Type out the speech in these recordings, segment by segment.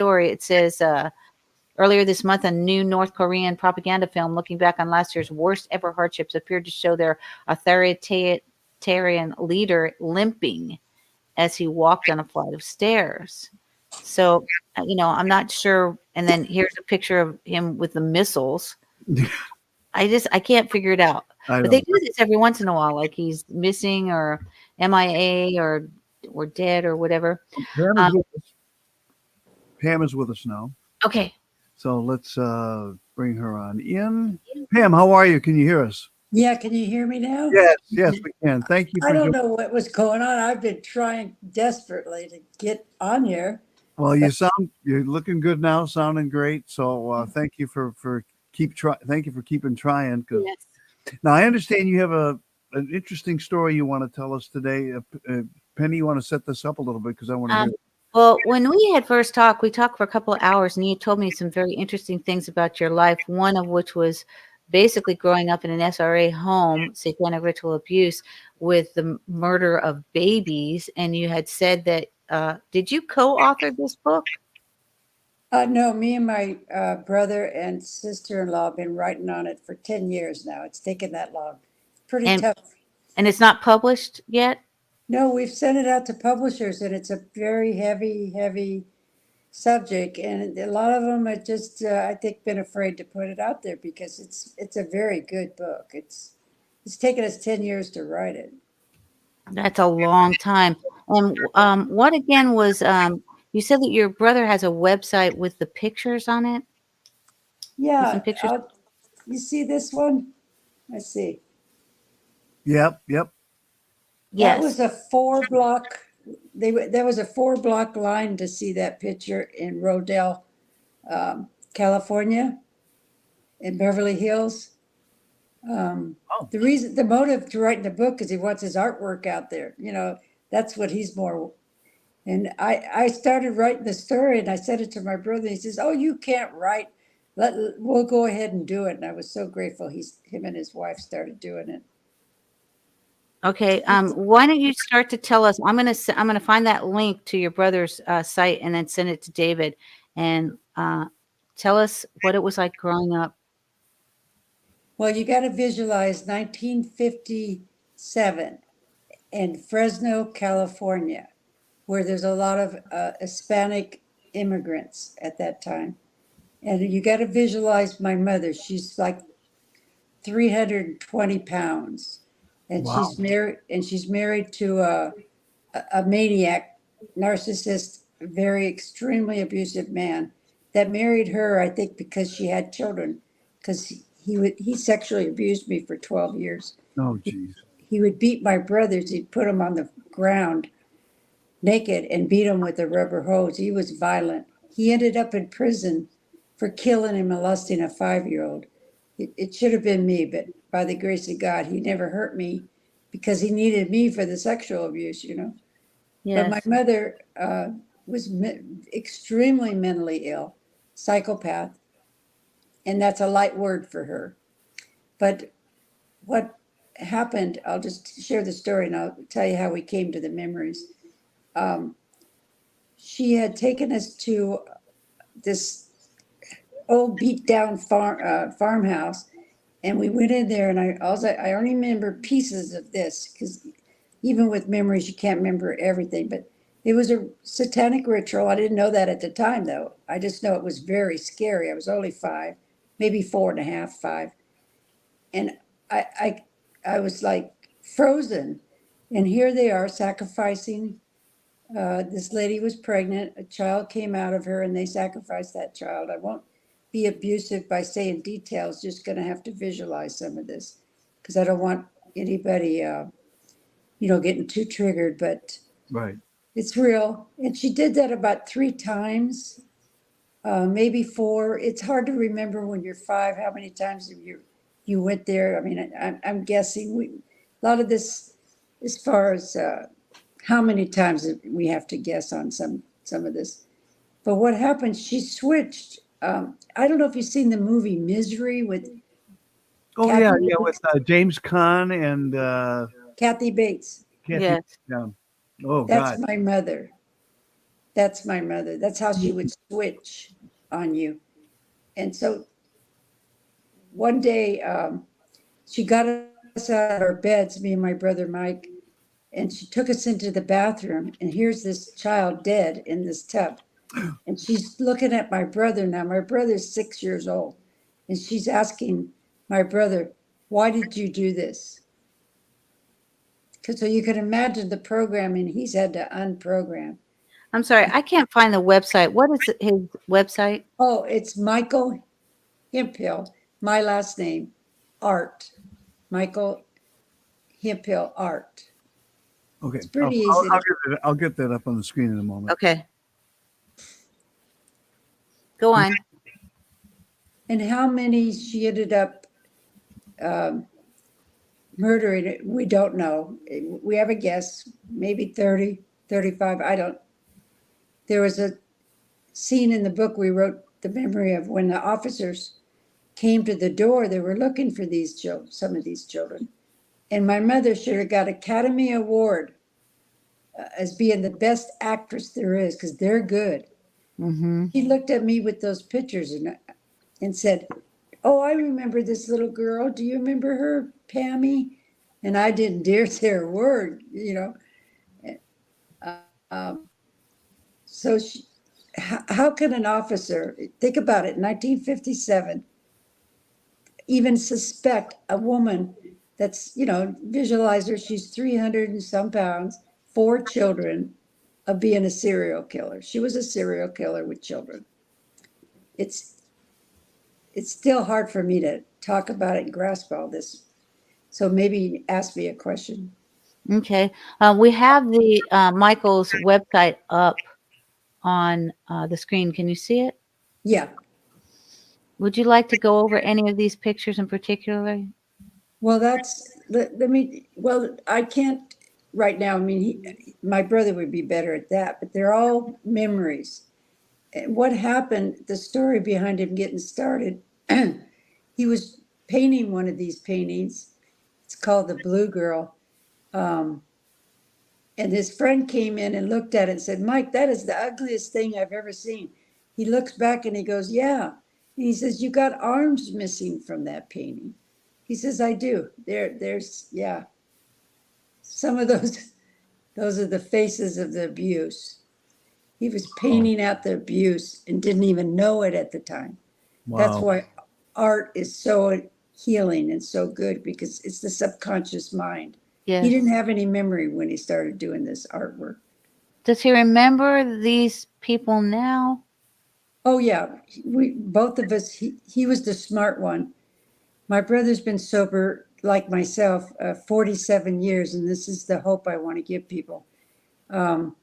story. It says earlier this month, a new North Korean propaganda film looking back on last year's worst ever hardships appeared to show their authoritarian leader limping as he walked on a flight of stairs. So, I'm not sure. And then here's a picture of him with the missiles. I can't figure it out. I But they don't. do this every once in a while, like he's missing or MIA or dead or whatever. Pam is Um, with us. Pam is with us now. okay. So let's bring her on in. Pam, how are you? Can you hear us? Yeah, can you hear me now? Yes, yes, we can. Thank you I for don't joining. know what was going on. I've been trying desperately to get on here. Well, you're looking good now, sounding great. So thank you for thank you for keeping trying. Because Yes. now I understand you have an interesting story you want to tell us today. Penny, you want to set this up a little bit because I want to hear. Um, well, when we had first talked, we talked for a couple of hours, and you told me some very interesting things about your life. One of which was basically growing up in an SRA home, satanic ritual abuse, with the murder of babies. And you had said that. Did you co-author this book? No, me and my brother and sister-in-law have been writing on it for 10 years now. It's taken that long. Pretty And tough. and it's not published yet. No, we've sent it out to publishers, and it's a very heavy, heavy subject. And a lot of them have just, I think, been afraid to put it out there because it's a very good book. It's taken us 10 years to write it. That's a long time. And what again was you said that your brother has a website with the pictures on it, with some Yeah, pictures. you see this one? Let's see. Yep, yep. That Yes. was a 4 block. There was a 4 block line to see that picture in Rodale, California, in Beverly Hills. Oh, The motive to write the book is he wants his artwork out there. That's what he's more. And I started writing the story, and I said it to my brother. He says, "Oh, you can't write. We'll go ahead and do it." And I was so grateful. Him and his wife started doing it. Okay. Why don't you start to tell us? I'm gonna find that link to your brother's site and then send it to David, and tell us what it was like growing up. Well, you got to visualize 1957 in Fresno, California, where there's a lot of Hispanic immigrants at that time. And you got to visualize my mother. She's like 320 pounds, and wow. she's married to a maniac, narcissist, very extremely abusive man that married her, I think, because she had children, because he sexually abused me for 12 years. Oh, geez. He would beat my brothers. He'd put them on the ground naked and beat them with a rubber hose. He was violent. He ended up in prison for killing and molesting a 5-year-old. It should have been me, but by the grace of God, he never hurt me because he needed me for the sexual abuse. But my Yes. mother was extremely mentally ill, psychopath, and that's a light word for her. But what happened, I'll just share the story and I'll tell you how we came to the memories. Um, she had taken us to this old beat down farmhouse, and we went in there, and I only remember pieces of this because even with memories you can't remember everything. But it was a satanic ritual. I didn't know that at the time, though. I just know it was very scary. I was only 5, maybe 4.5, 5, and I I I was like frozen. And here they are sacrificing. This lady was pregnant, a child came out of her, and they sacrificed that child. I won't be abusive by saying details, just going to have to visualize some of this because I don't want anybody, getting too triggered, but Right. it's real. And she did that about 3 times, maybe 4. It's hard to remember when you're 5 how many times you went there. I mean, I'm guessing a lot of this, as far as how many times we have to guess on some of this. But what happened? She switched. I don't know if you've seen the movie Misery with Oh, yeah, Kathy yeah, with Bates. James Caan and Kathy Bates. Kathy. Yes. Yeah. Oh, That's God. my mother. That's my mother. That's how she would switch on you. And so one day, she got us out of our beds, me and my brother Mike, and she took us into the bathroom. And here's this child dead in this tub. And she's looking at my brother now. My brother's 6 years old. And she's asking my brother, why did you do this? Because so you can imagine the programming he's had to unprogram. I'm sorry, I can't find the website. What is his website? Oh, it's Michael Hemphill, my last name, Art. Michael Hemphill Art. Okay, It's pretty easy to. I'll get that up on the screen in a moment. Okay, go on. And how many she ended up um, murdering, we don't know. We have a guess, maybe 30, 35. I don't. There was a scene in the book we wrote the memory of when the officers came to the door. They were looking for these children, some of these children. And my mother should have got Academy Award as being the best actress there is because they're good. Mm-hmm. She looked at me with those pictures and said, oh, I remember this little girl. Do you remember her, Pammy? And I didn't dare say a word, you know. Um, so how can an officer, think about it, 1957, even suspect a woman that's, visualize her, she's 300 and some pounds, 4 children, of being a serial killer. She was a serial killer with children. It's it's still hard for me to talk about it and grasp all this. So maybe ask me a question. Okay. We have the Michael's website up on the screen. Can you see it? Yeah. Would you like to go over any of these pictures in particular? Well, let me, well, I can't right now. I mean, my brother would be better at that, but they're all memories. And what happened, the story behind him getting started, he was painting one of these paintings. It's called The Blue Girl. Um, and his friend came in and looked at it and said, Mike, that is the ugliest thing I've ever seen. He looks back and he goes, yeah. And he says, you got arms missing from that painting. He says, I do. There's, yeah. Some of those are the faces of the abuse. He was painting out the abuse and didn't even know it at the time. That's Wow. why art is so healing and so good because it's the subconscious mind. He Yes. didn't have any memory when he started doing this artwork. Does he remember these people now? Oh yeah, we both of us. He was the smart one. My brother's been sober like myself 47 years, and this is the hope I want to give people. Um,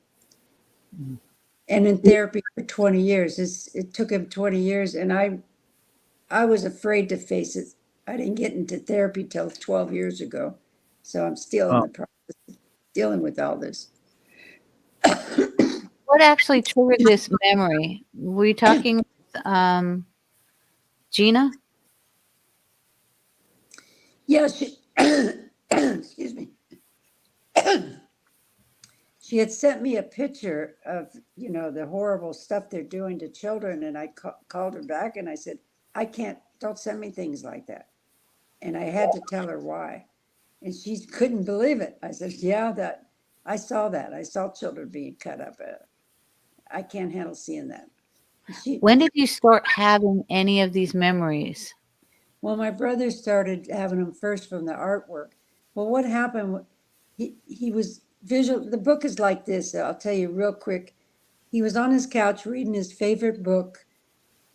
and in therapy for 20 years. It took him 20 years, and I was afraid to face it. I didn't get into therapy till 12 years ago, so I'm still in Oh, the process of dealing with all this. What actually triggered this memory? Were you talking with Gina? Yeah, excuse me. She had sent me a picture of, the horrible stuff they're doing to children. And I called her back and I said, I can't, don't send me things like that. And I had to tell her why. And she couldn't believe it. I said, yeah, I saw that. I saw children being cut up. I can't handle seeing that. She, When did you start having any of these memories? well, my brother started having them first from the artwork. Well, what happened? He was visual. The book is like this. I'll tell you real quick. He was on his couch reading his favorite book,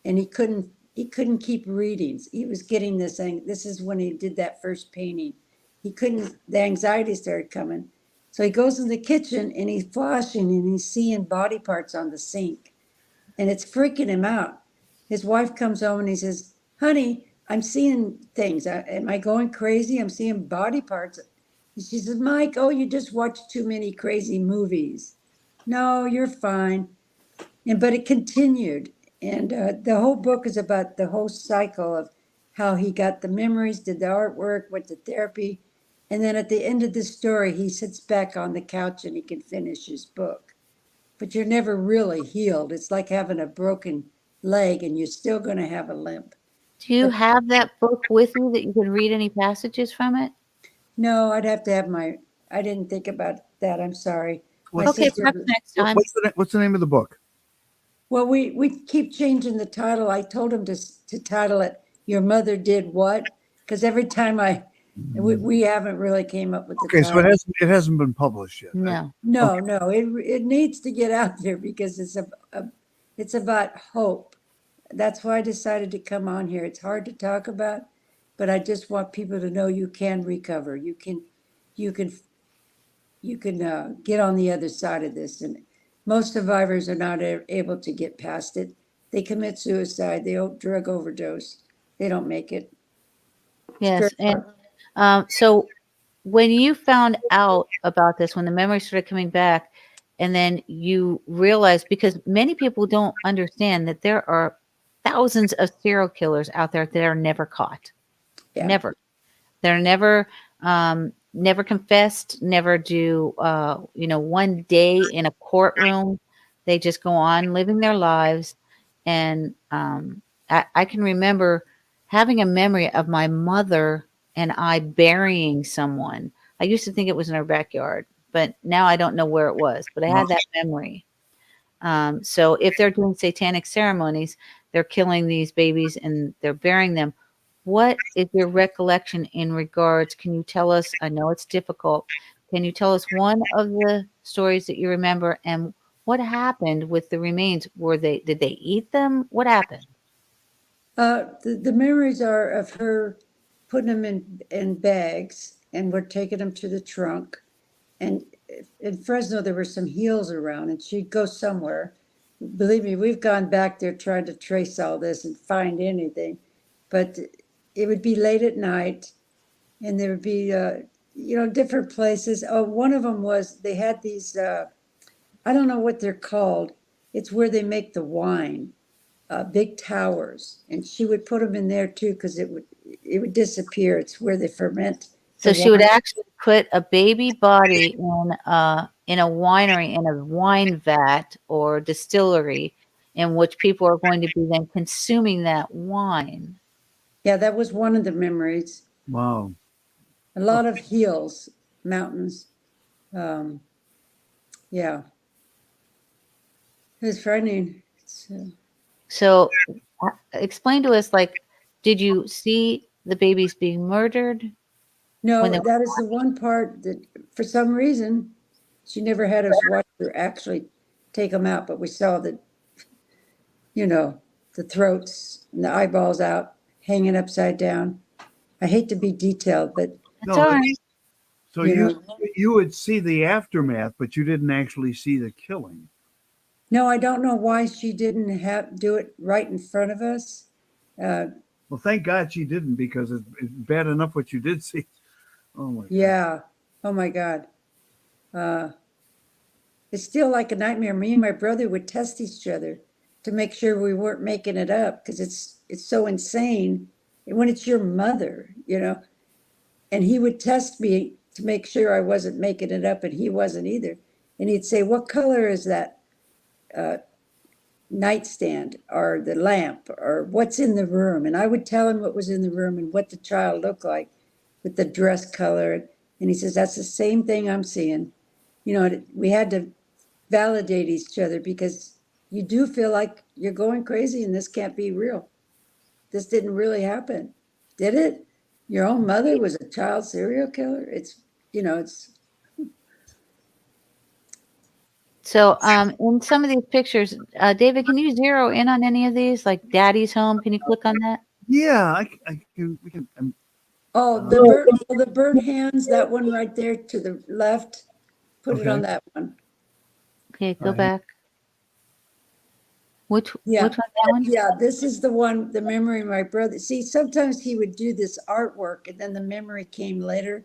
and he couldn't keep reading. He was getting this thing. This is when he did that first painting. He couldn't. The anxiety started coming. So he goes in the kitchen and he's flashing and he's seeing body parts on the sink, and it's freaking him out. His wife comes home and he says, "Honey, I'm seeing things. Am I going crazy? I'm seeing body parts." And she says, "Mike, oh, you just watched too many crazy movies." No, you're fine. But it continued, and the whole book is about the whole cycle of how he got the memories, did the artwork, went to therapy, and then at the end of the story, he sits back on the couch and he can finish his book but you're never really healed. It's like having a broken leg and you're still going to have a limp. Do you But have that book with you that you can read any passages from it? no, I'd have to have my, I didn't think about that. I'm sorry. My What's Okay, sister, perhaps next time. what's the name of the book? well, we keep changing the title. I told him to title it "Your Mother Did What," because every time we haven't really came up with the Okay, so title. it hasn't been published yet. No. No, Okay. no, it needs to get out there because it's about hope. That's why I decided to come on here. It's hard to talk about, but I just want people to know you can recover. You can, you can get on the other side of this. And most survivors are not able to get past it. They commit suicide. They drug overdose. They don't make it. It's very Yes, and hard. so when you found out about this, when the memories started coming back, and then you realized, because many people don't understand that there are thousands of serial killers out there that are never caught, Yeah. never. They're never confessed, never do, one day in a courtroom. They just go on living their lives. And I can remember having a memory of my mother and I burying someone. I used to think it was in our backyard, but now I don't know where it was. But I Well, had that memory. So if they're doing satanic ceremonies, they're killing these babies and they're burying them. What is your recollection in regards? Can you tell us? I know it's difficult. Can you tell us one of the stories that you remember and what happened with the remains? Did they eat them? What happened? The memories are of her putting them in bags and we're taking them to the trunk. And in Fresno, there were some heels around and she'd go somewhere. Believe me, we've gone back there trying to trace all this and find anything. But it would be late at night and there would be, different places. Oh, one of them was they had these, I don't know what they're called. It's where they make the wine, big towers. And she would put them in there too because it would disappear. It's where they ferment the So she would wine. actually put a baby body in a winery, in a wine vat or distillery, in which people are going to be then consuming that wine. Yeah, that was one of the memories. wow. A lot of hills, mountains. Um, yeah, it was frightening. So explain to us, like, did you see the babies being murdered when No, they that is the one part that, for some reason, she never had us watch her actually take them out, but we saw you know, the throats and the eyeballs out, hanging upside down. I hate to be detailed, but That's No, all right. so you know, you would see the aftermath, but you didn't actually see the killing. no, I don't know why she didn't have do it right in front of us. Uh, Well, thank God she didn't because it's bad enough what you did see. Oh my God. yeah. Oh my God. Uh, it's still like a nightmare. Me and my brother would test each other to make sure we weren't making it up because it's so insane when it's your mother. And he would test me to make sure I wasn't making it up, and he wasn't either. And he'd say, "What color is that uh, nightstand or the lamp or what's in the room?" And I would tell him what was in the room and what the child looked like with the dress color. And he says, "That's the same thing I'm seeing." We had to validate each other because you do feel like you're going crazy and this can't be real. This didn't really happen. Did it? Your own mother was a child serial killer? It's So in some of these pictures, David, can you zero in on any of these? Like Daddy's home, can you click on that? Yeah, I can. We can. oh, Uh, the bird hands, that one right there to the left. Put it on okay. that one. Okay, All go right. back. Which Yeah. one? That one? Yeah, this is the one, the memory of my brother. See, sometimes he would do this artwork and then the memory came later.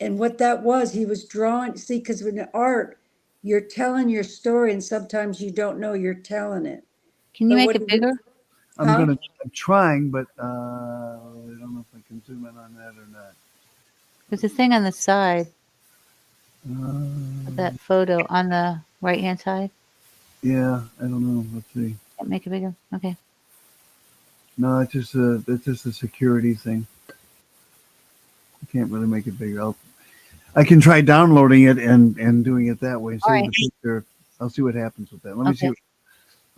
And what that was, he was drawing, see, because in art, you're telling your story and sometimes you don't know you're telling it. Can you But make what it he would, bigger? huh? I'm trying, but I don't know if I can zoom in on that or not. There's a thing on the side of Uh, that photo on the right hand side. Yeah, I don't know. Let's see. Can't make it bigger. Okay. No, it's just a security thing. I can't really make it bigger. I can try downloading it and doing it that way and All save right. the picture. I'll see what happens with that. Let me see.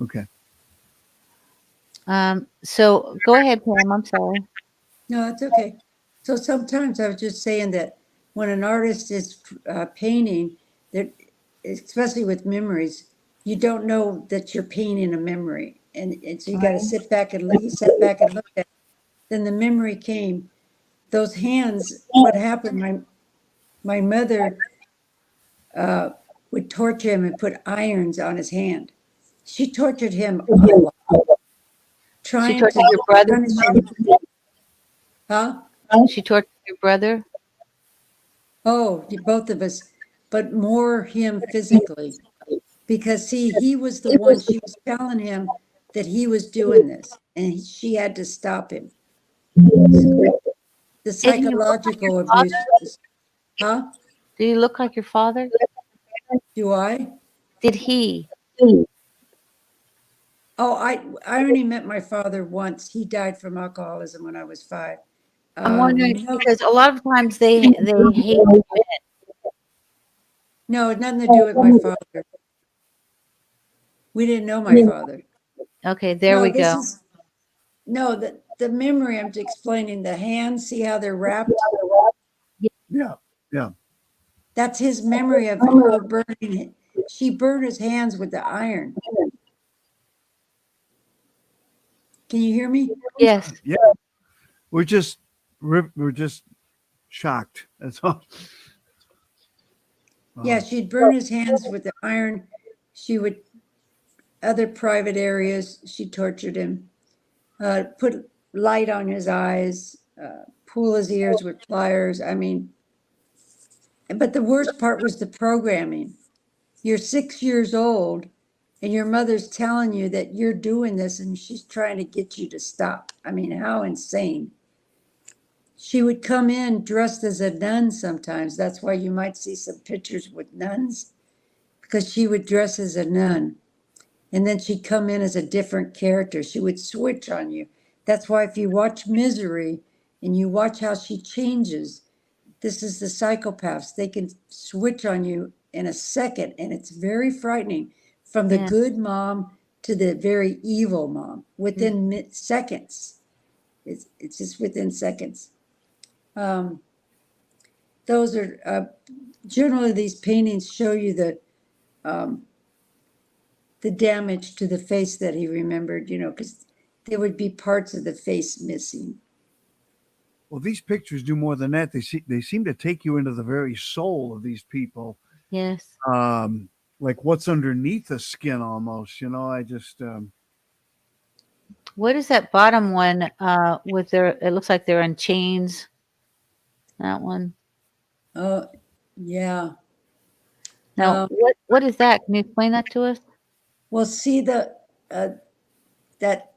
Okay. Okay. So go ahead, Pam. I'm sorry. No, it's okay. So sometimes I was just saying that when an artist is painting, that especially with memories, you don't know that you're painting a memory, and so you got to Right. sit back and look. He sat back and looked at it. Then the memory came. Those hands. What happened? My mother uh, would torture him and put irons on his hand. She tortured him a lot, She trying tortured to your brother. punish him. Huh? She tortured your brother. Oh, both of us, but more him physically. Because see, he was the one, she was telling him that he was doing this, and she had to stop him. So the Did he look like your psychological abuse, father? huh? Did he look like your father? Do I? Did he? Oh, I only met my father once. He died from alcoholism when I was 5. I'm wondering No, because a lot of times they hate men. no, it had nothing to do with my father. We didn't know my father. Okay, there No, we this go. is no the memory I'm explaining. The hands, see how they're wrapped? Yeah. Yeah. Yeah. That's his memory of her burning it. She burned his hands with the iron. Can you hear me? Yes. Yeah. We're just we're just shocked. That's all. Yeah, Wow. she'd burn his hands with the iron. She would, other private areas, she tortured him, put light on his eyes, pull his ears with pliers. I mean, but the worst part was the programming. You're 6 years old and your mother's telling you that you're doing this and she's trying to get you to stop. I mean, how insane. She would come in dressed as a nun sometimes. That's why you might see some pictures with nuns, because she would dress as a nun. And then she'd come in as a different character. She would switch on you. That's why if you watch Misery and you watch how she changes, this is the psychopaths. They can switch on you in a second, and it's very frightening. From the Yeah. good mom to the very evil mom Mm. within seconds. It's just within seconds. Um, those are generally these paintings show you um, the damage to the face that he remembered. Because there would be parts of the face missing. Well, these pictures do more than that. They seem to take you into the very soul of these people. Yes. Um, like what's underneath the skin, almost. I just What is that bottom one? With their it looks like they're in chains. That one. Oh, yeah. Now, what is that? Can you explain that to us? Well, see uh, that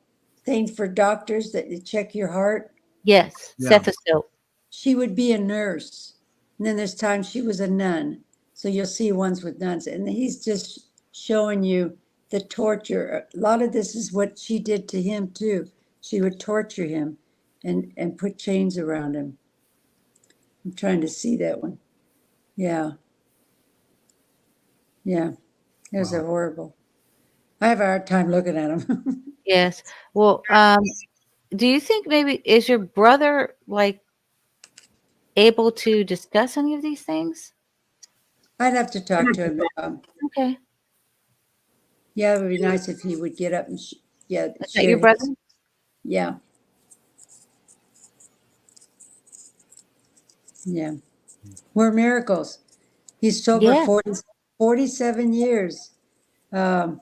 thing for doctors that you check your heart. Yes, yeah. stethoscope. She would be a nurse, and then there's times she was a nun. So you'll see ones with nuns, and he's just showing you the torture. A lot of this is what she did to him too. She would torture him, and put chains around him. I'm trying to see that one. Yeah, yeah. Those Wow. are horrible. I have a hard time looking at them. Yes. Well, do you think maybe is your brother like able to discuss any of these things? I'd have to talk to him. Okay. Yeah, it would be nice if he would get up and yeah, Is that your share brother? his. Yeah, yeah. We're miracles. He's sober Yeah. 47 years. Um,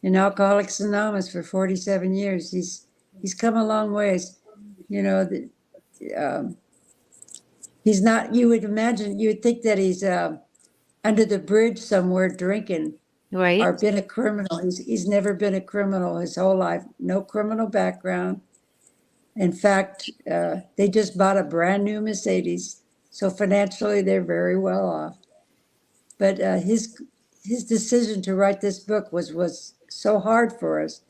in Alcoholics Anonymous for 47 years. He's come a long ways. You know, um, he's not. You would imagine. You would think that he's under the bridge somewhere drinking or Right. been a criminal. He's never been a criminal his whole life. No criminal background. In fact, they just bought a brand new Mercedes, so financially they're very well off. But his decision to write this book was so hard for us.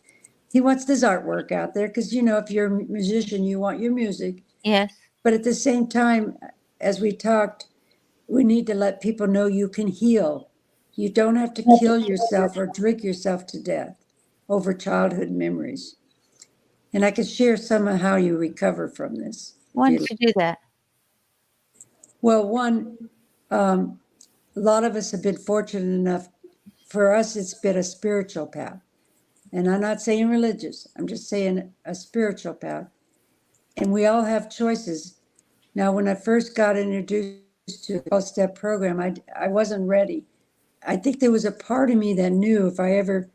He wants his artwork out there because, if you're a musician, you want your music. Yes. But at the same time, as we talked, we need to let people know you can heal. You don't have to kill yourself or drink yourself to death over childhood memories. And I can share some of how you recover from this. If Why you don't you do that? Well, one, a lot of us have been fortunate enough. For us, it's been a spiritual path. And I'm not saying religious, I'm just saying a spiritual path. And we all have choices. Now, when I first got introduced to the 12-step program, I wasn't ready. I think there was a part of me that knew if I ever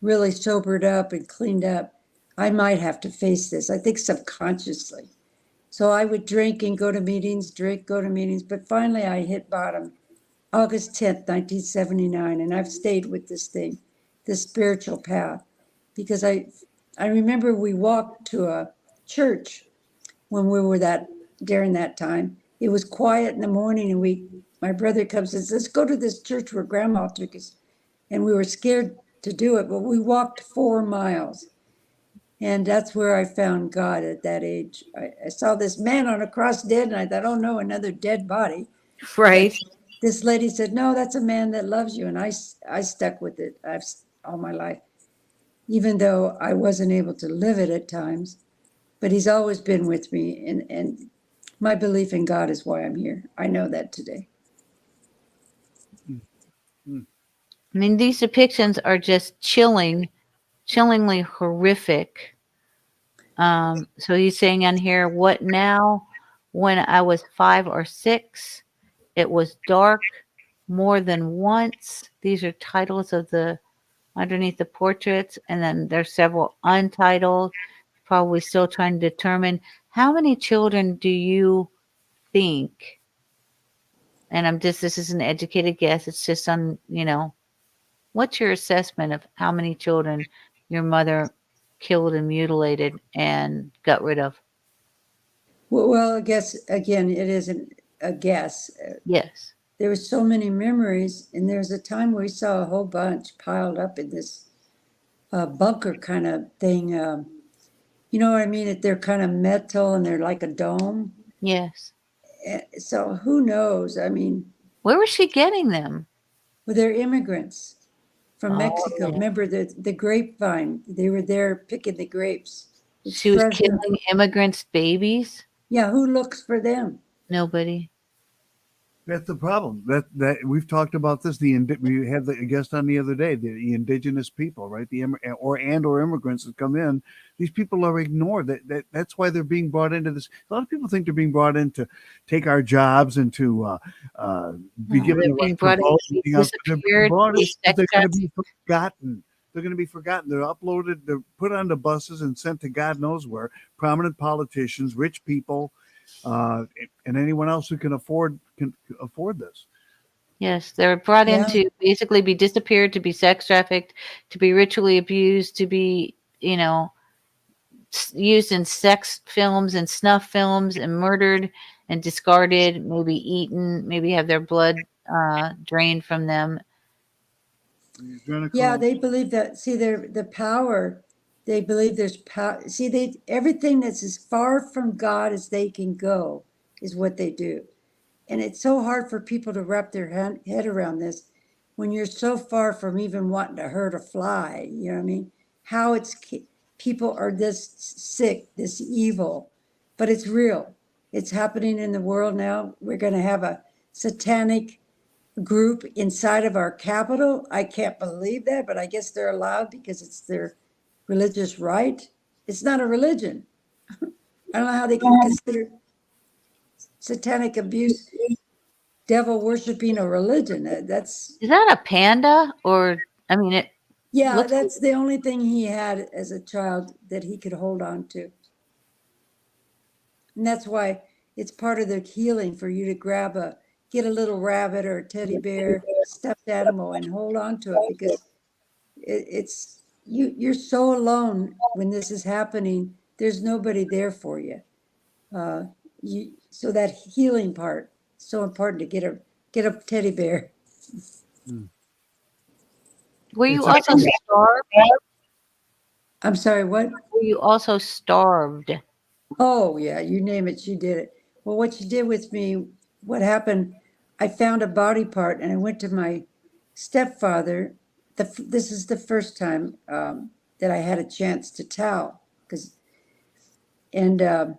really sobered up and cleaned up, I might have to face this. I think subconsciously. So I would drink and go to meetings, drink, go to meetings. But finally, I hit bottom August 10th, 1979. And I've stayed with this thing, this spiritual path, because I remember we walked to a church when we were during that time. It was quiet in the morning, and my brother comes and says, "Let's go to this church where Grandma took us." And we were scared to do it, but we walked 4 miles. And that's where I found God at that age. I saw this man on a cross dead, and I thought, oh no, another dead body. But Right. this lady said, no, that's a man that loves you. And I stuck with it all my life, even though I wasn't able to live it at times. But he's always been with me. And my belief in God is why I'm here. I know that today. Mm. I mean, these depictions are just chillingly horrific. So he's saying on here, what now? When I was 5 or 6, it was dark more than once. These are titles of the underneath the portraits, and then there's several untitled. Probably still trying to determine how many children do you think, and this is an educated guess, it's just what's your assessment of how many children your mother killed and mutilated and got rid of? Well, I guess, again, it isn't a guess. Yes. There were so many memories, and there was a time we saw a whole bunch piled up in this bunker kind of thing. You know what I mean? They're kind of metal and they're like a dome. Yes. So who knows? I mean, Where was she getting them? well, they're immigrants from Oh, Mexico. yeah. Remember the grapevine? They were there picking the grapes. It's She was fresh. killing immigrants' babies? Yeah, who looks for them? Nobody. That's the problem. That we've talked about this. We had the guest on the other day. The indigenous people, right? Or immigrants that come in. These people are ignored. That's why they're being brought into this. A lot of people think they're being brought in to take our jobs and to uh, be No, given they're the being right to brought in vote. to And be everything else, but they're being disappeared, to brought in be because sex they're going to trafficked. be forgotten. They're going to be forgotten. They're uploaded. They're put onto buses and sent to God knows where. Prominent politicians, rich people, uh, and anyone else who can afford this. Yes, they're brought in Yeah. to basically be disappeared, to be sex trafficked, to be ritually abused, to be, used in sex films and snuff films and murdered and discarded, maybe eaten, maybe have their blood drained from them. Yeah, Adrenochrome. they believe that. See, the power. They believe there's power. See, everything that's as far from God as they can go is what they do. And it's so hard for people to wrap their head around this when you're so far from even wanting to hurt a fly. You know what I mean? How people are this sick, this evil, but it's real. It's happening in the world now. We're going to have a satanic group inside of our capital. I can't believe that, but I guess they're allowed because it's their religious right. It's not a religion. I don't know how they can consider satanic abuse, devil worshiping a religion. That's, Is that a panda? Or, I mean, it yeah, looks like, that's the only thing he had as a child that he could hold on to. And that's why it's part of the healing for you to get a little rabbit or a teddy bear, stuffed animal, and hold on to it because you're so alone when this is happening. There's nobody there for you. Uh, so that healing part, so important to get a teddy bear. Hmm. Were you It's a also starved? I'm sorry, what? Were you also starved? Oh, yeah, you name it, she did it. Well, what she did with me, what happened, I found a body part and I went to my stepfather. This is the first time that I had a chance to tell, because, and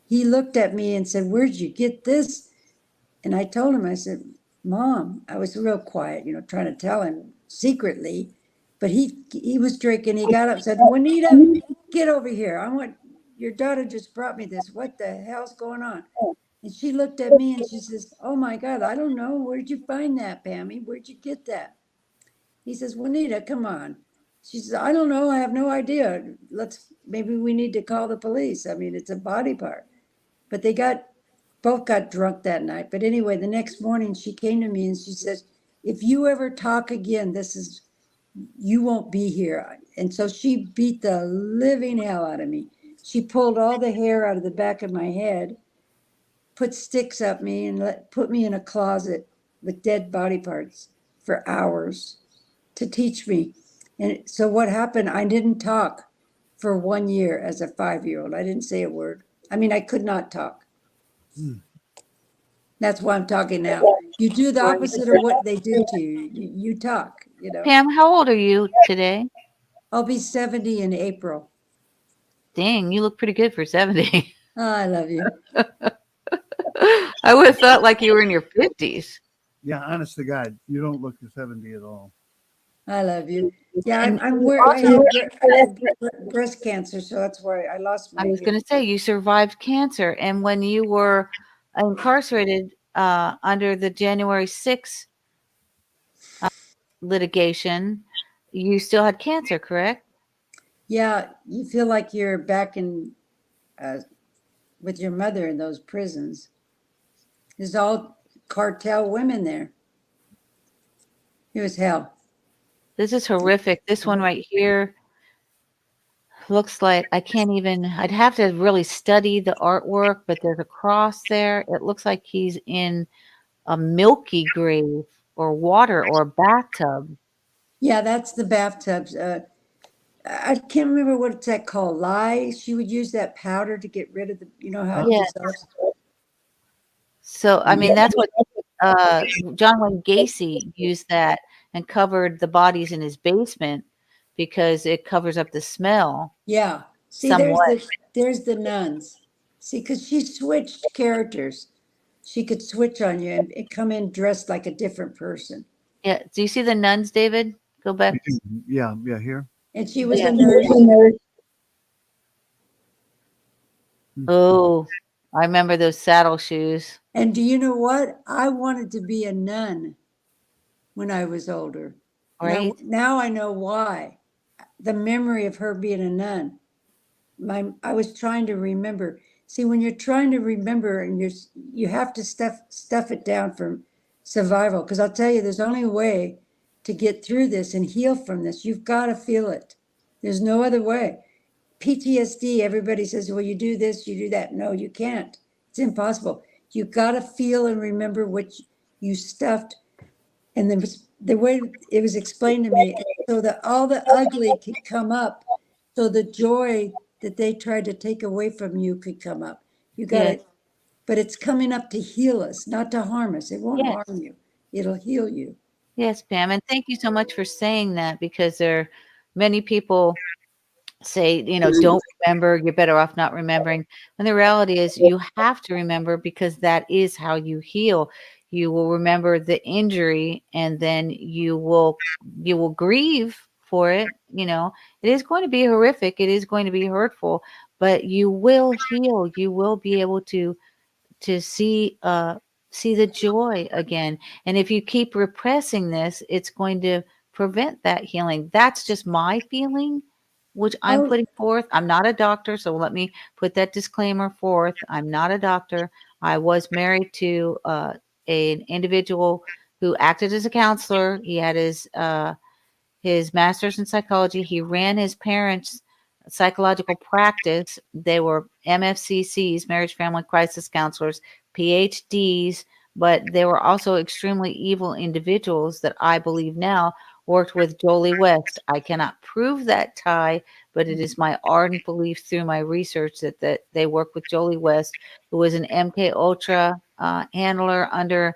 he looked at me and said, "Where'd you get this?" And I told him, I said, "Mom," I was real quiet, trying to tell him secretly, but he was drinking. He got up and said, "Juanita, get over here. I want your daughter just brought me this. What the hell's going on?" And she looked at me and she says, "Oh my God, I don't know. Where'd you find that, Pammy? Where'd you get that?" He says, "Juanita, come on." She says, "I don't know. I have no idea. Maybe we need to call the police. I mean, it's a body part." But both got drunk that night. But anyway, the next morning she came to me and she says, "If you ever talk again, you won't be here." And so she beat the living hell out of me. She pulled all the hair out of the back of my head, put sticks up me, and put me in a closet with dead body parts for hours to teach me. And so what happened, I didn't talk for 1 year as a 5-year-old. I didn't say a word. I mean, I could not talk. Hmm. That's why I'm talking now. You do the opposite of what they do to you. You talk. Pam, how old are you today? I'll be 70 in April. Dang, you look pretty good for 70. Oh, I love you. I would have thought like you were in your 50s. Yeah, honest to God, you don't look 70 at all. I love you. Yeah, And you I also, had breast cancer, so that's why I lost I my was going hair. to say, you survived cancer. And when you were incarcerated under the January 6th litigation, you still had cancer, correct? Yeah, you feel like you're back in uh, with your mother in those prisons. There's all cartel women there. It was hell. This is horrific. This one right here looks like I can't even, I'd have to really study the artwork, but there's a cross there. It looks like he's in a milky grave or water or a bathtub. Yeah, that's the bathtubs. I can't remember what it's that called. Lye. She would use that powder to get rid of how Uh, it Yeah. dissolves. So, I mean, that's what John Wayne Gacy used that and covered the bodies in his basement because it covers up the smell Yeah. See, somewhat. there's the nuns. See, because she switched characters. She could switch on you and come in dressed like a different person. Yeah. Do you see the nuns, David? Go back. yeah, yeah, here. And she was Yeah. a nurse. Hmm. Oh, I remember those saddle shoes, And do you know what? I wanted to be a nun when I was older. And right? now I know why. The memory of her being a nun. I was trying to remember. See, when you're trying to remember and you have to stuff it down for survival. Because I'll tell you, there's only a way to get through this and heal from this. You've got to feel it. There's no other way. PTSD, everybody says, well, you do this, you do that. No, you can't. It's impossible. You've got to feel and remember what you stuffed. And the way it was explained to me, so that all the ugly could come up, so the joy that they tried to take away from you could come up. You got Yes. to, but it's coming up to heal us, not to harm us. It won't Yes. harm you. It'll heal you. Yes, Pam. And thank you so much for saying that because there are many people say, don't remember, you're better off not remembering. And the reality is you have to remember because that is how you heal. You will remember the injury and then you will grieve for it, It is going to be horrific, it is going to be hurtful, but you will heal. You will be able to see the joy again. And if you keep repressing this, it's going to prevent that healing. That's just my feeling, which I'm Oh, putting forth. I'm not a doctor, so let me put that disclaimer forth. I'm not a doctor. I was married to an individual who acted as a counselor. He had his master's in psychology. He ran his parents' psychological practice. They were MFCCs, marriage family crisis counselors, PhDs, but they were also extremely evil individuals that I believe now worked with Jolie West. I cannot prove that tie, but it is my ardent belief through my research that they work with Jolie West, who was an MK Ultra handler under.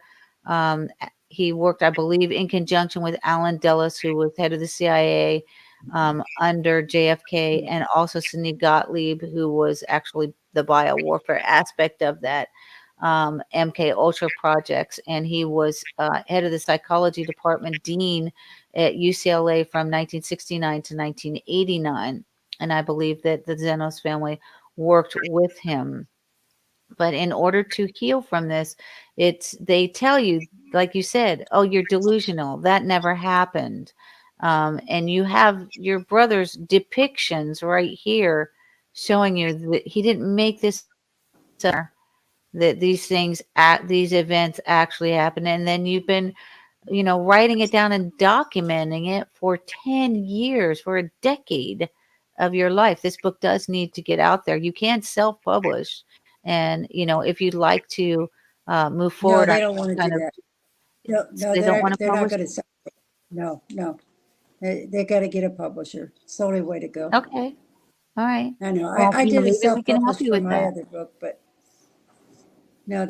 He worked, I believe, in conjunction with Alan Dulles, who was head of the CIA under JFK, and also Sidney Gottlieb, who was actually the biowarfare aspect of that MK Ultra projects, and he was head of the psychology department, dean at UCLA from 1969 to 1989, and I believe that the Zenos family worked with him. But in order to heal from this, it's they tell you, like you said, oh, you're delusional. That never happened. And you have your brother's depictions right here showing you that he didn't make this that these things at these events actually happen. And then you've been, writing it down and documenting it for 10 years, for a decade of your life. This book does need to get out there. You can't self-publish. And, if you'd like to move No, forward on they don't want to kind do of, that. No, so no, they don't want to they're not publish going it? to. No, no. They got to get a publisher. It's the only way to go. Okay. All right. I know. Well, I did a maybe we can help self-published you for with my that. other book, but no,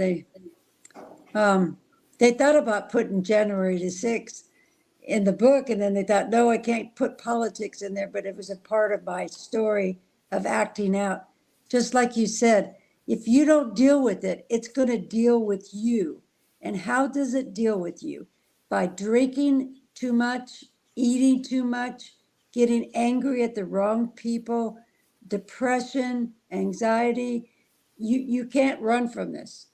um, they thought about putting January the 6th in the book, and then they thought, no, I can't put politics in there, but it was a part of my story of acting out. Just like you said, if you don't deal with it, it's going to deal with you. And how does it deal with you? By drinking too much, eating too much, getting angry at the wrong people, depression, anxiety. You can't run from this,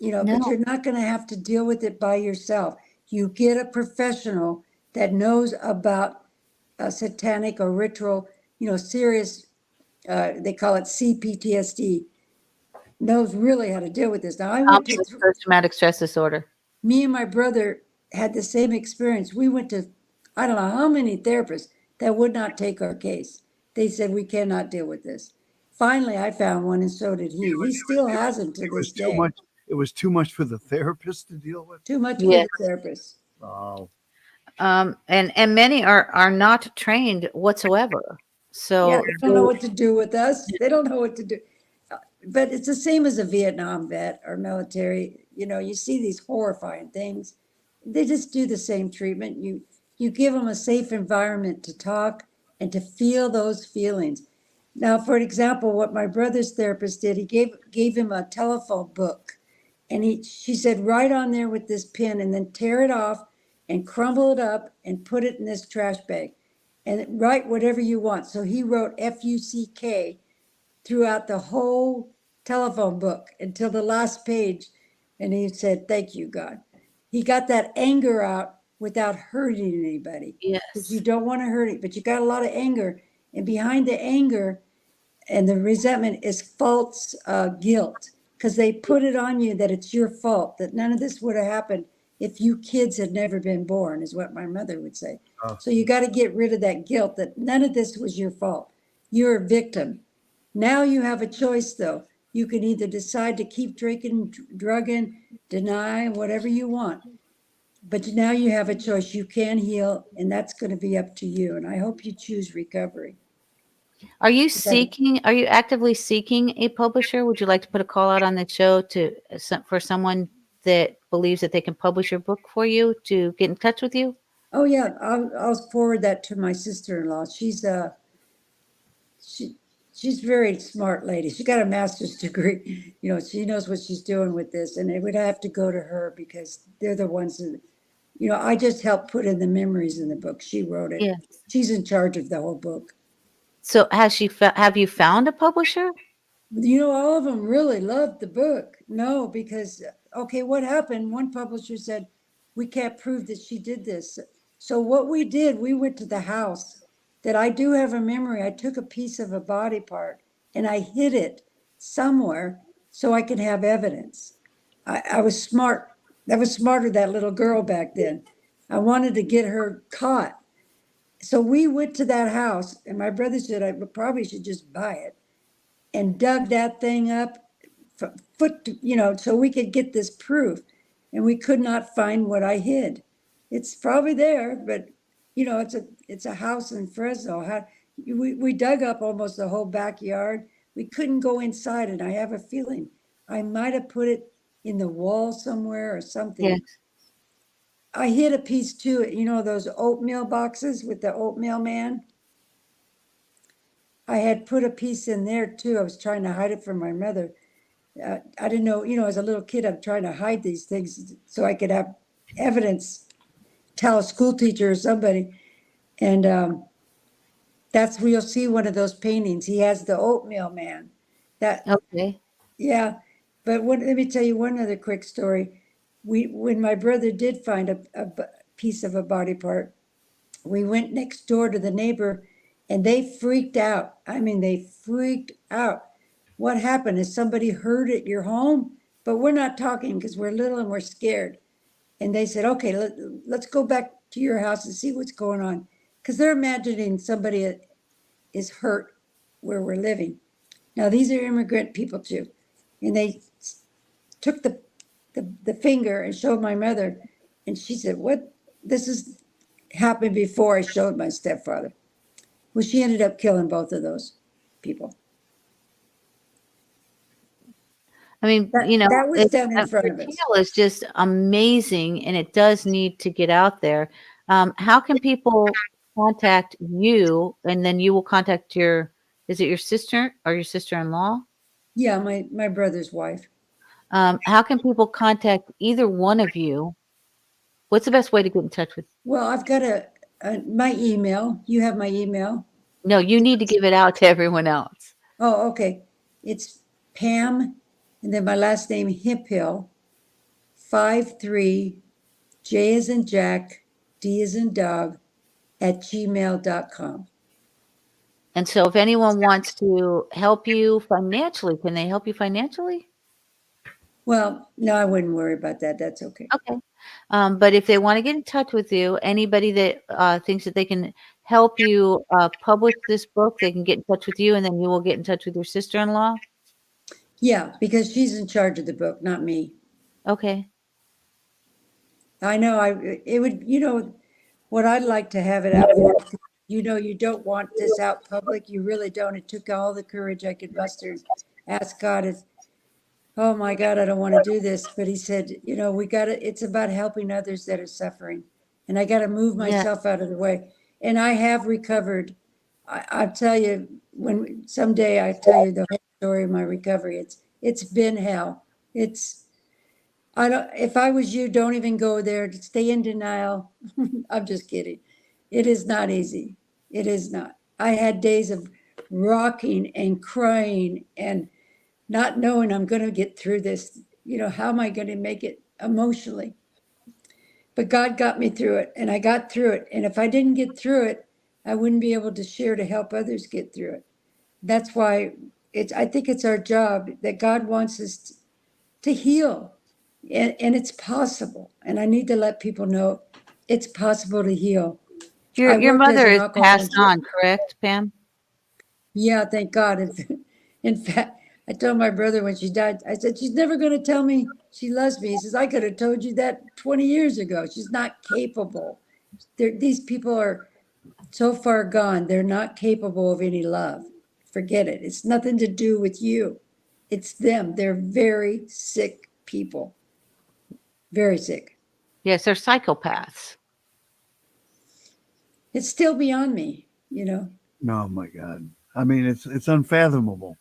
but No. you're not going to have to deal with it by yourself. You get a professional that knows about a satanic or ritual, serious, they call it CPTSD, knows really how to deal with this. Now, Complex post-traumatic stress disorder. me and my brother had the same experience. We went to, I don't know how many therapists that would not take our case. They said, we cannot deal with this. Finally, I found one, and so did he. He still hasn't to It this was too day. much. It was too much for the therapist to deal with. Too much for Yeah. the therapist. Oh, And many are not trained whatsoever. Yeah, So they don't know what to do with us. They don't know what to do. But it's the same as a Vietnam vet or military. You see these horrifying things. They just do the same treatment. You give them a safe environment to talk and to feel those feelings. Now, for example, what my brother's therapist did, he gave him a telephone book, and she said, write on there with this pen, and then tear it off and crumble it up and put it in this trash bag, and write whatever you want. So he wrote FUCK throughout the whole telephone book until the last page. And he said, thank you, God. He got that anger out without hurting anybody, because you yes. don't want to hurt it, but you got a lot of anger. And behind the anger and the resentment is false guilt, because they put it on you that it's your fault, that none of this would have happened if you kids had never been born, is what my mother would say. oh, So you got to get rid of that guilt that none of this was your fault. You're a victim. Now you have a choice, though. You can either decide to keep drinking, drugging, deny, whatever you want. But now you have a choice. You can heal, and that's going to be up to you. And I hope you choose recovery. Are you actively seeking a publisher? Would you like to put a call out on the show for someone that believes that they can publish your book for you to get in touch with you? Oh yeah, I'll forward that to my sister-in-law. She she's a very smart lady. She got a master's degree. She knows what she's doing with this, and it would have to go to her because they're the ones that, I just helped put in the memories in the book. She wrote it. Yes. She's in charge of the whole book. So have you found a publisher? All of them really loved the book. No, because, okay, what happened? One publisher said, we can't prove that she did this. So what we did, we went to the house that I do have a memory. I took a piece of a body part and I hid it somewhere so I could have evidence. I was smart. That was smarter, that little girl back then. I wanted to get her caught. So we went to that house, and my brother said I probably should just buy it, and dug that thing up so we could get this proof. And we could not find what I hid. It's probably there, but it's a house in Fresno. We dug up almost the whole backyard. We couldn't go inside, and I have a feeling I might have put it in the wall somewhere or something. Yes. I hid a piece too. Those oatmeal boxes with the oatmeal man. I had put a piece in there too. I was trying to hide it from my mother. I didn't know, as a little kid, I'm trying to hide these things so I could have evidence, tell a school teacher or somebody. And that's where you'll see one of those paintings. He has the oatmeal man. That, Okay. yeah. But let me tell you one other quick story. When my brother did find a piece of a body part, we went next door to the neighbor and they freaked out. I mean, they freaked out. What happened is somebody heard at your home, but we're not talking because we're little and we're scared. And they said, okay, let's go back to your house and see what's going on. Because they're imagining somebody is hurt where we're living. Now, these are immigrant people too. And they took the finger and showed my mother. And she said, what? This has happened before I showed my stepfather. Well, she ended up killing both of those people. I mean, That was done in front your of us. tale is just amazing, and it does need to get out there. How can people contact you, and then you will contact is it your sister or your sister-in-law? Yeah, my brother's wife. How can people contact either one of you? What's the best way to get in touch with? Well, I've got my email. You have my email. No, you need to give it out to everyone else. Oh, okay. It's Pam, and then my last name Hemphill, 53 J as in Jack, D as in dog, at gmail.com. And so if anyone wants to help you financially, can they help you financially? Well, no, I wouldn't worry about that. That's okay. Okay. But if they want to get in touch with you, anybody that thinks that they can help you publish this book, they can get in touch with you, and then you will get in touch with your sister-in-law. Yeah, because she's in charge of the book, not me. Okay. I know it would, what I'd like to have it out there. You don't want this out public. You really don't. It took all the courage I could muster and ask God if, oh my God, I don't want to do this. But he said, we got to, it's about helping others that are suffering. And I got to move Yeah. myself out of the way. And I have recovered. I'll tell you when someday I tell you the whole story of my recovery. It's been hell. It's I don't, if I was you, don't even go there. Stay in denial. I'm just kidding. It is not easy. It is not. I had days of rocking and crying and not knowing I'm going to get through this. How am I going to make it emotionally? But God got me through it and I got through it. And if I didn't get through it, I wouldn't be able to share to help others get through it. That's why I think it's our job that God wants us to heal. And it's possible. And I need to let people know it's possible to heal. I Your worked as mother an is alcohol passed and drug. on, correct, Pam? Yeah, thank God. In fact, I told my brother when she died, I said, she's never going to tell me she loves me. He says, I could have told you that 20 years ago. She's not capable. These people are so far gone, they're not capable of any love. Forget it. It's nothing to do with you. It's them. They're very sick people, very sick. Yes, they're psychopaths. It's still beyond me. Oh my God. I mean, it's unfathomable.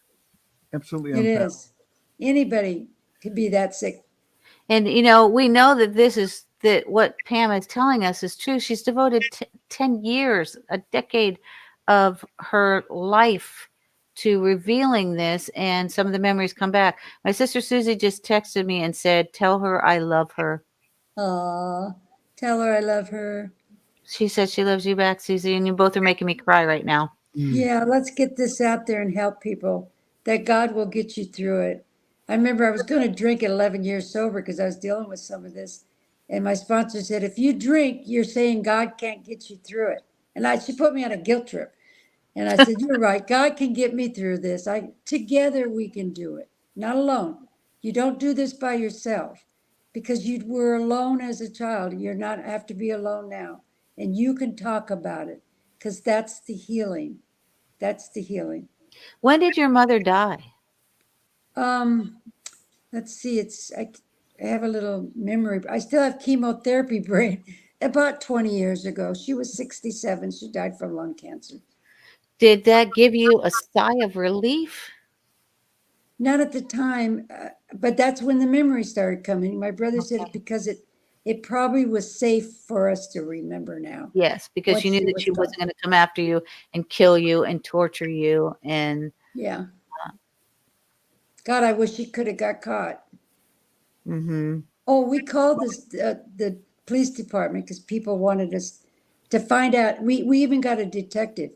Absolutely It unfathomable. is. Anybody could be that sick. And we know that that what Pam is telling us is true. She's devoted 10 years, a decade of her life to revealing this, and some of the memories come back. My sister Susie just texted me and said, "Tell her I love her." Aw, tell her I love her. She said she loves you back, Susie, and you both are making me cry right now. Mm. Yeah, let's get this out there and help people that God will get you through it. I remember I was going to drink at 11 years sober because I was dealing with some of this. And my sponsor said, if you drink, you're saying God can't get you through it. And she put me on a guilt trip. And I said, you're right. God can get me through this. Together we can do it, not alone. You don't do this by yourself because you were alone as a child. You're not have to be alone now. and you can talk about it because that's the healing. That's the healing. When did your mother die? Um, let's see. I have a little memory. I still have chemotherapy brain. About 20 years ago, she was 67. She died from lung cancer. Did that give you a sigh of relief? Not at the time, but that's when the memory started coming. My brother said Okay. it because it probably was safe for us to remember now Yes, because what you knew she that was she wasn't talking. going to come after you and kill you and torture you. And Yeah. God, I wish she could have got caught. hmm Oh, we called the police department because people wanted us to find out. We even got a detective.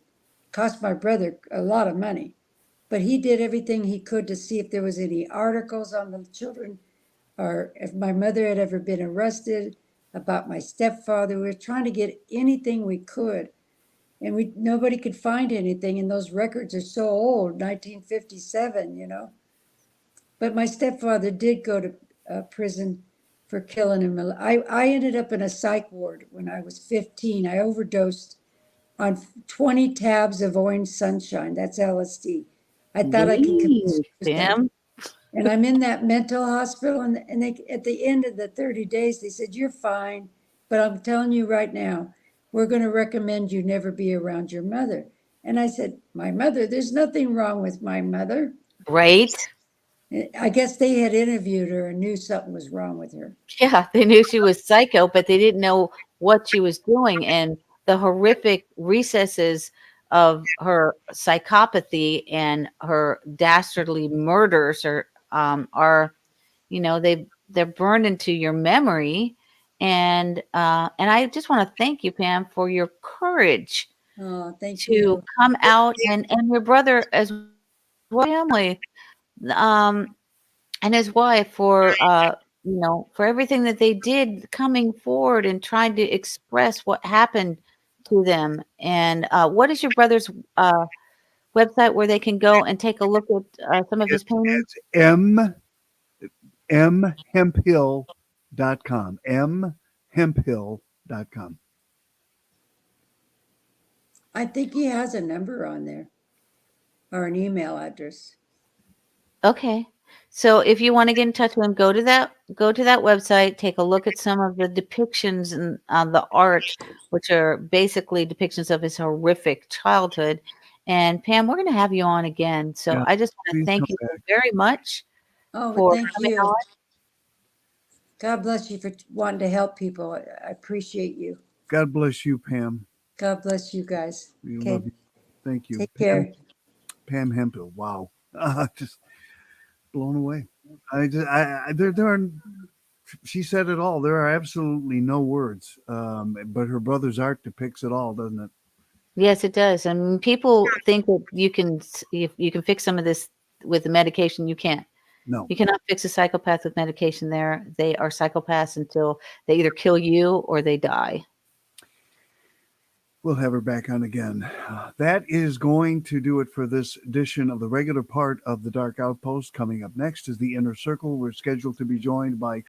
Cost my brother a lot of money, but he did everything he could to see if there was any articles on the children or if my mother had ever been arrested, about my stepfather. We were trying to get anything we could, and we nobody could find anything. And those records are so old, 1957, you know. But my stepfather did go to prison for killing him. I ended up in a psych ward when I was 15. I overdosed on 20 tabs of orange sunshine. That's LSD. I thought I could commit Jeez, suicide. Pam. And I'm in that mental hospital, and they, at the end of the 30 days, they said, "You're fine, but I'm telling you right now, we're going to recommend you never be around your mother." And I said, "My mother? There's nothing wrong with my mother." Right? I guess they had interviewed her and knew something was wrong with her. Yeah, they knew she was psycho, but they didn't know what she was doing. And the horrific recesses of her psychopathy and her dastardly murders are they're burned into your memory. And I just want to thank you, Pam, for your courage Oh, thank to you. come out, and your brother as well, family, um, and his wife for for everything that they did, coming forward and trying to express what happened to them. And what is your brother's website where they can go and take a look at some of his It's paintings? mhemphill.com. Mhemphill.com. I think he has a number on there or an email address. Okay. So if you want to get in touch with him, go to that website, take a look at some of the depictions and the art, which are basically depictions of his horrific childhood. And Pam, we're going to have you on again. So Yeah, I just want to please come thank you back. very much Oh, well, for thank coming you. on. God bless you for wanting to help people. I appreciate you. God bless you, Pam. God bless you guys. We love Okay, you. Thank you. take care. Pam Hemphill. Wow. Just blown away. I just, I there are, she said it all. There are absolutely no words. But her brother's art depicts it all, doesn't it? Yes, it does. And people think that you can fix some of this with the medication. You can't. No. You cannot fix a psychopath with medication. They are psychopaths until they either kill you or they die. We'll have her back on again. That is going to do it for this edition of the regular part of the Dark Outpost. Coming up next is the Inner Circle. We're scheduled to be joined by